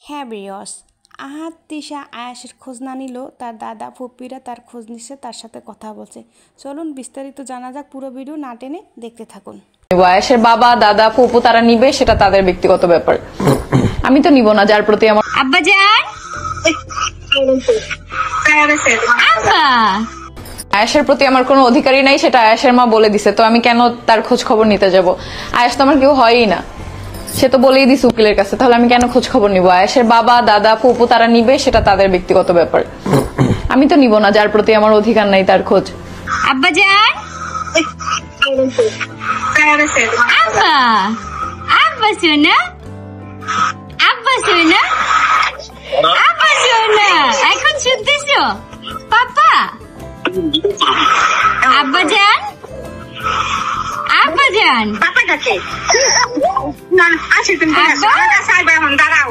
হ্যাঁ বিয়স, আহাদ তিশা আয়াসের খোঁজ না নিলেও তার দাদা ফুপ্পিরা তার খোঁজ নিচ্ছে, তার সাথে কথা বলছে। চলুন বিস্তারিত জানা যাক, পুরো ভিডিও না টেনে দেখতে থাকুন। আয়াসের বাবা দাদা ফুপু তারা নিবে, সেটা তাদের ব্যক্তিগত ব্যাপার। আমি তো নিব না, যার প্রতি আমার আব্বাজান আয়াসের প্রতি আমার কোনো অধিকারই নাই, সেটা আয়াসের মা বলে দিছে। তো আমি কেন তার খোঁজ খবর নিতে যাব? আয়াস তো আমার কেউ হয়ই না, সে তো বলেই দিছে উকিলের কাছে, তাহলে আমি কেন খোঁজ খবর নিব? আয়াসের বাবা দাদা ফুপু তারা নিবে, সেটা তাদের ব্যক্তিগত ব্যাপার। আমি তো নিব না, যার প্রতি আমার অধিকার নাই তার খোঁজ। আব্বাজান আব্বা আব্বা সোনা আব্বা সোনা আব্বা সোনা, এখন শুনতেছো পাপা? আব্বাজান আব্বাজান পাপা কাছে না আসে তুমি দাঁড়াও